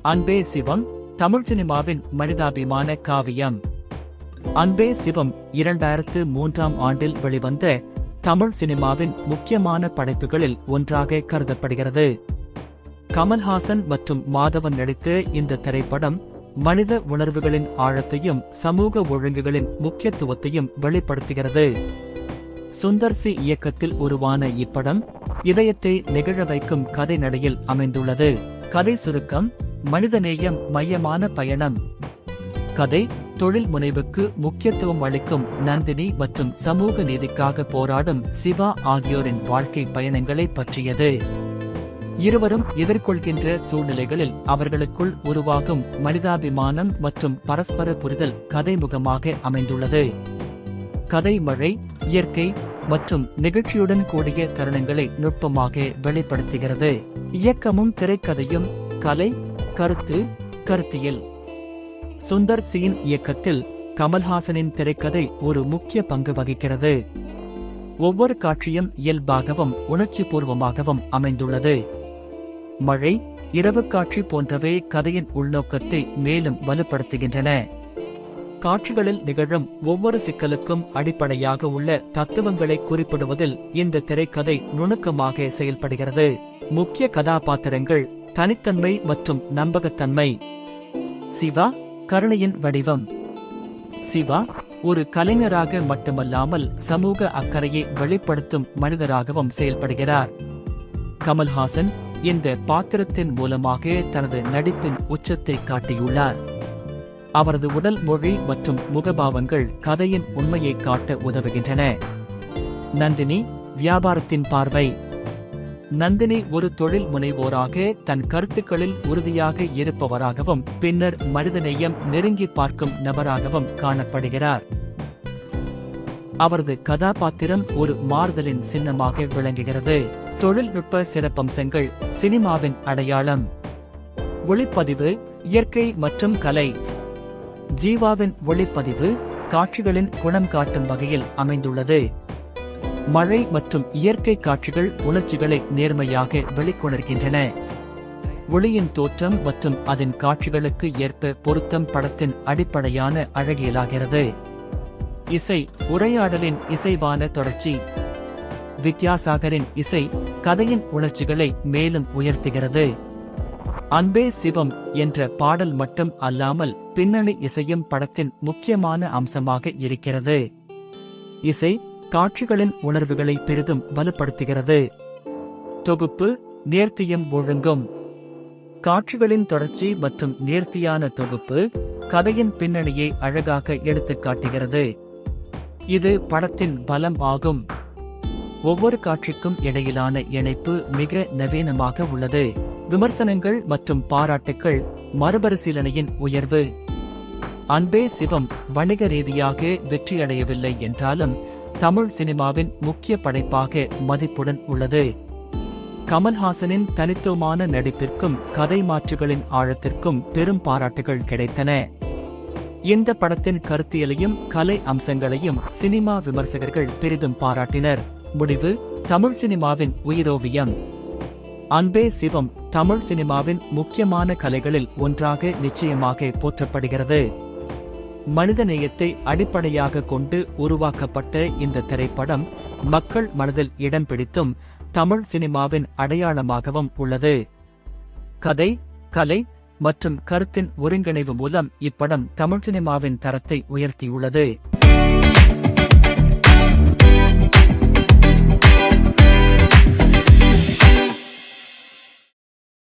அன்பே சிவம் தமிழ் சினிமாவின் மனிதாபிமான காவியம். அன்பே சிவம் 2003ஆம் ஆண்டில் வெளிவந்த தமிழ் சினிமாவின் முக்கியமான படைப்புகளில் ஒன்றாக கருதப்படுகிறது. கமல்ஹாசன் மற்றும் மாதவன் நடித்த இந்த திரைப்படம் மனித உணர்வுகளின் ஆழத்தையும் சமூக ஒழுங்குகளின் முக்கியத்துவத்தையும் வெளிப்படுத்துகிறது. சுந்தர் சி இயக்கத்தில் உருவான இப்படம் இதயத்தை நெகிழ வைக்கும் கதை நடையில் அமைந்துள்ளது. கதை சுருக்கம்: மனிதநேயம் மையமான பயணம். கதை தொழில் முனைவுக்கு முக்கியத்துவம் அளிக்கும் நந்தினி மற்றும் சமூக நீதிக்காக போராடும் சிவா ஆகியோரின் வாழ்க்கை பயணங்களை பற்றியது. இருவரும் எதிர்கொள்கின்ற சூழ்நிலைகளில் அவர்களுக்குள் உருவாகும் மனிதாபிமானம் மற்றும் பரஸ்பர புரிதல் கதைமுகமாக அமைந்துள்ளது. கதை மழை, இயற்கை மற்றும் நெகிழ்ச்சியுடன் கூடிய தருணங்களை நுட்பமாக வெளிப்படுத்துகிறது. இயக்கமும் திரைக்கதையும் கலை, கருத்து, கருத்தியல். சுந்தர் சியின் இயக்கத்தில் கமல்ஹாசனின் திரைக்கதை ஒரு முக்கிய பங்கு வகிக்கிறது. ஒவ்வொரு காட்சியும் இயல்பாகவும் உணர்ச்சி பூர்வமாகவும் அமைந்துள்ளது. மழை, இரவு காட்சி போன்றவை கதையின் உள்நோக்கத்தை மேலும் வலுப்படுத்துகின்றன. காட்சிகளில் நிகழும் ஒவ்வொரு சிக்கலுக்கும் அடிப்படையாக உள்ள தத்துவங்களை குறிப்பிடுவதில் இந்த திரைக்கதை நுணுக்கமாக செயல்படுகிறது. முக்கிய கதாபாத்திரங்கள், தனித்தன்மை மற்றும் நம்பகத்தன்மை. சிவா, கருணையின் வடிவம். சிவா ஒரு கலைஞராக மட்டுமல்லாமல் சமூக அக்கறையை வெளிப்படுத்தும் மனிதராகவும் செயல்படுகிறார். கமல்ஹாசன் இந்த பாத்திரத்தின் மூலமாக தனது நடிப்பின் உச்சத்தை காட்டியுள்ளார். அவரது உடல் மொழி மற்றும் முகபாவங்கள் கதையின் உண்மையை காட்ட உதவுகின்றன. நந்தினி, வியாபாரத்தின் பார்வை. நந்தினி ஒரு தொழில் முனைவோராக தன் கருத்துக்களில் உறுதியாக இருப்பவராகவும் பின்னர் மனிதநேயம் நெருங்கி பார்க்கும் நபராகவும் காணப்படுகிறார். அவரது கதாபாத்திரம் ஒரு மாறுதலின் சின்னமாக விளங்குகிறது. தொழில்நுட்ப சிறப்பம்சங்கள் சினிமாவின் அடையாளம். ஒளிப்பதிவு, இயற்கை மற்றும் கலை. ஜீவாவின் ஒளிப்பதிவு காட்சிகளின் குணம் காட்டும் வகையில் அமைந்துள்ளது. மழை மற்றும் இயற்கை காட்சிகள் உணர்ச்சிகளை நேர்மையாக வெளிக்கொணர்கின்றன. ஒளியின் தோற்றம் மற்றும் அதன் காட்சிகளுக்கு ஏற்ப பொருத்தம் படத்தின் அடிப்படையான அழகியலாகிறது. இசை, உரையாடலின் இசைவான தொடர்ச்சி. வித்யாசாகரின் இசை கதையின் உணர்ச்சிகளை மேலும் உயர்த்துகிறது. அன்பே சிவம் என்ற பாடல் மட்டும் அல்லாமல் பின்னணி இசையும் படத்தின் முக்கியமான அம்சமாக இருக்கிறது. இசை காட்சிகளின் உணர்வுகளை பெரிதும் வலுப்படுத்துகிறது. தொகுப்பு, நேர்த்தியும் ஒழுங்கும். காட்சிகளின் தொடர்ச்சி மற்றும் நேர்த்தியான தொகுப்பு கதையின் பின்னணியை அழகாக எடுத்துக் காட்டுகிறது. இது படத்தின் பலம் ஆகும். ஒவ்வொரு காட்சிக்கும் இடையிலான இணைப்பு மிக நவீனமாக உள்ளது. விமர்சனங்கள் மற்றும் பாராட்டுக்கள். மறுபரிசீலனையின் உயர்வு. அன்பே சிவம் வணிக ரீதியாக வெற்றியடையவில்லை என்றாலும் தமிழ் சினிமாவின் முக்கிய படைப்பாக மதிப்புடன் உள்ளது. கமல்ஹாசனின் தனித்துவமான நடிப்பிற்கும் கதை மாற்றுகளின் ஆழத்திற்கும் பெரும் பாராட்டுகள் கிடைத்தன. இந்த படத்தின் கருத்தியலையும் கலை அம்சங்களையும் சினிமா விமர்சகர்கள் பெரிதும் பாராட்டினர். முடிவு: தமிழ் சினிமாவின் உயிரோவியம். அன்பே சிவம் தமிழ் சினிமாவின் முக்கியமான கலைகளில் ஒன்றாக நிச்சயமாக போற்றப்படுகிறது. மனிதநேயத்தை அடிப்படையாக கொண்டு உருவாக்கப்பட்ட இந்த திரைப்படம் மக்கள் மனதில் இடம் பிடித்தும் தமிழ் சினிமாவின் அடையாளமாகவும் உள்ளது. கதை, கலை மற்றும் கருத்தின் ஒருங்கிணைவு மூலம் இப்படம் தமிழ் சினிமாவின் தரத்தை உயர்த்தியுள்ளது.